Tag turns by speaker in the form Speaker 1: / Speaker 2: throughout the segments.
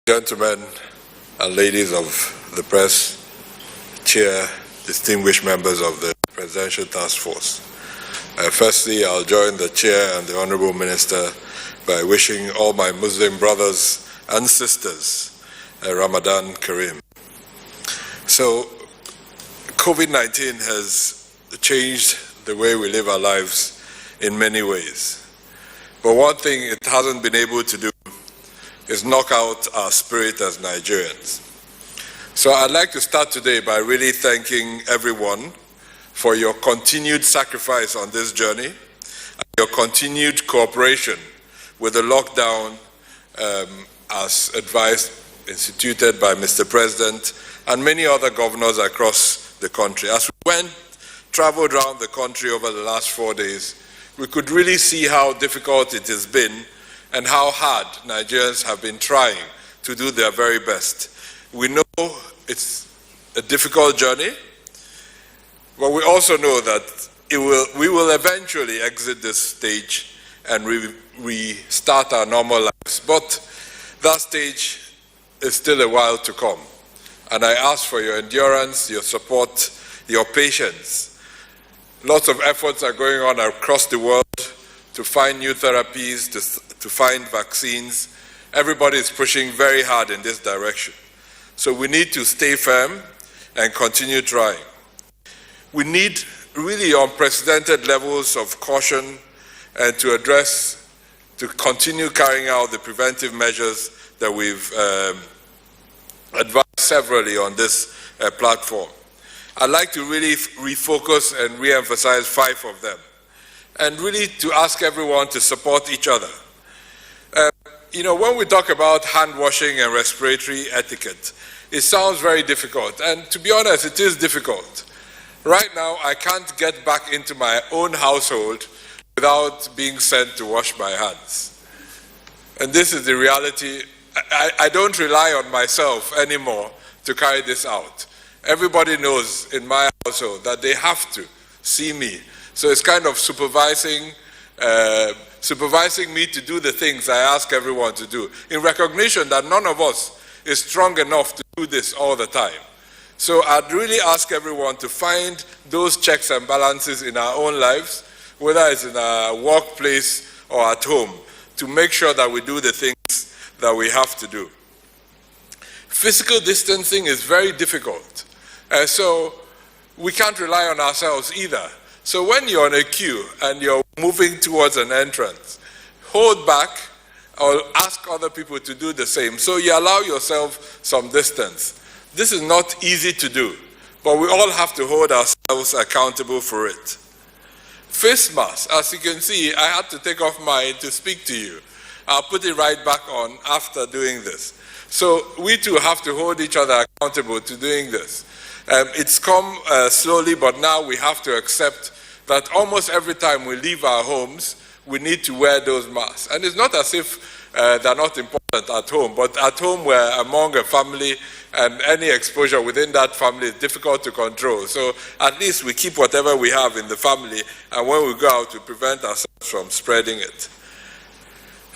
Speaker 1: Gentlemen and ladies of the press, Chair, distinguished members of the Presidential Task Force. Firstly, I'll join the Chair and the Honorable Minister by wishing all my Muslim brothers and sisters Ramadan Kareem. So, COVID-19 has changed the way we live our lives in many ways. But one thing it hasn't been able to do is knock out our spirit as Nigerians. So I'd like to start today by really thanking everyone for your continued sacrifice on this journey, and your continued cooperation with the lockdown as advised, instituted by Mr. President and many other governors across the country. As we traveled around the country over the last 4 days, we could really see how difficult it has been and how hard Nigerians have been trying to do their very best. We know it's a difficult journey, but we also know that we will eventually exit this stage and restart our normal lives. But that stage is still a while to come. And I ask for your endurance, your support, your patience. Lots of efforts are going on across the world to find new therapies, to find vaccines. Everybody is pushing very hard in this direction. So we need to stay firm and continue trying. We need really unprecedented levels of caution and to continue carrying out the preventive measures that we've advised severally on this platform. I'd like to really refocus and re-emphasize 5 of them, and really to ask everyone to support each other. When we talk about hand washing and respiratory etiquette, it sounds very difficult, and to be honest, it is difficult. Right now, I can't get back into my own household without being sent to wash my hands. And this is the reality. I don't rely on myself anymore to carry this out. Everybody knows in my household that they have to see me. So it's kind of supervising me to do the things I ask everyone to do, in recognition that none of us is strong enough to do this all the time. So I'd really ask everyone to find those checks and balances in our own lives, whether it's in our workplace or at home, to make sure that we do the things that we have to do. Physical distancing is very difficult, so we can't rely on ourselves either. So when you're on a queue and you're moving towards an entrance, hold back or ask other people to do the same. So you allow yourself some distance. This is not easy to do, but we all have to hold ourselves accountable for it. Face masks, as you can see, I had to take off mine to speak to you. I'll put it right back on after doing this. So we too have to hold each other accountable to doing this. It's come slowly, but now we have to accept that almost every time we leave our homes, we need to wear those masks. And it's not as if they're not important at home, but at home we're among a family, and any exposure within that family is difficult to control. So at least we keep whatever we have in the family, and when we go out, we prevent ourselves from spreading it.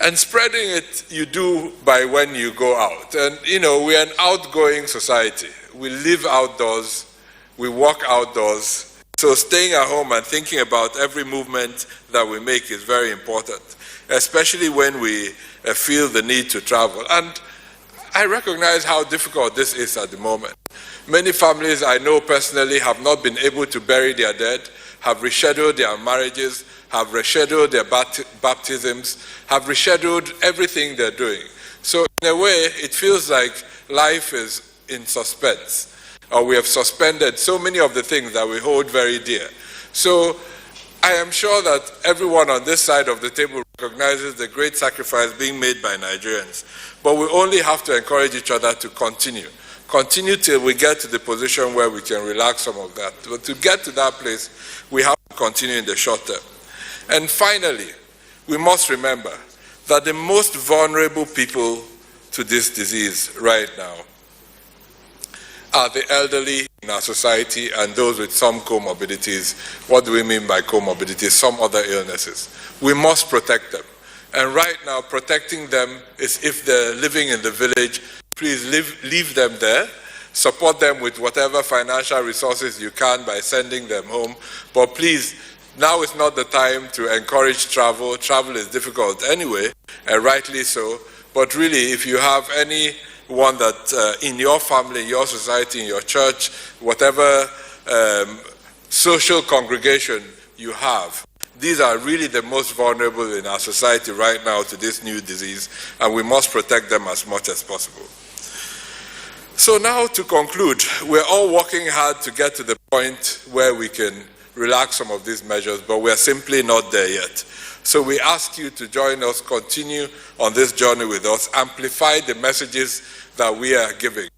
Speaker 1: And spreading it, you do by when you go out. And we're an outgoing society. We live outdoors, we walk outdoors. So staying at home and thinking about every movement that we make is very important, especially when we feel the need to travel. And I recognize how difficult this is at the moment. Many families I know personally have not been able to bury their dead, have rescheduled their marriages, have rescheduled their baptisms, have rescheduled everything they're doing. So in a way, it feels like life is in suspense, or we have suspended so many of the things that we hold very dear. So I am sure that everyone on this side of the table recognizes the great sacrifice being made by Nigerians. But we only have to encourage each other to continue. Continue till we get to the position where we can relax some of that. But to get to that place, we have to continue in the short term. And finally, we must remember that the most vulnerable people to this disease right now are the elderly in our society and those with some comorbidities. What do we mean by comorbidities? Some other illnesses. We must protect them. And right now, protecting them is if they're living in the village, please leave them there. Support them with whatever financial resources you can by sending them home. But please, now is not the time to encourage travel. Travel is difficult anyway, and rightly so. But really, if you have anyone that in your family, in your society, in your church, whatever social congregation you have, these are really the most vulnerable in our society right now to this new disease, and we must protect them as much as possible. So now to conclude, we're all working hard to get to the point where we can relax some of these measures, but we're simply not there yet. So we ask you to join us, continue on this journey with us, amplify the messages that we are giving.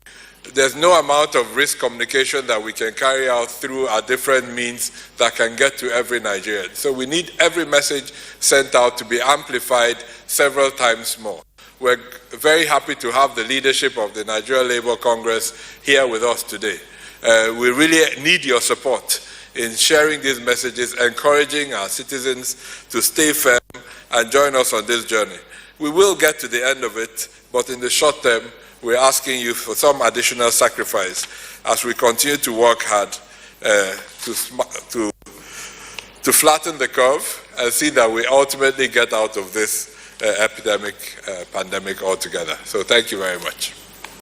Speaker 1: There's no amount of risk communication that we can carry out through our different means that can get to every Nigerian. So we need every message sent out to be amplified several times more. We're very happy to have the leadership of the Nigeria Labour Congress here with us today. We really need your support in sharing these messages, encouraging our citizens to stay firm and join us on this journey. We will get to the end of it, but in the short term, we're asking you for some additional sacrifice as we continue to work hard to flatten the curve and see that we ultimately get out of this pandemic altogether. So thank you very much.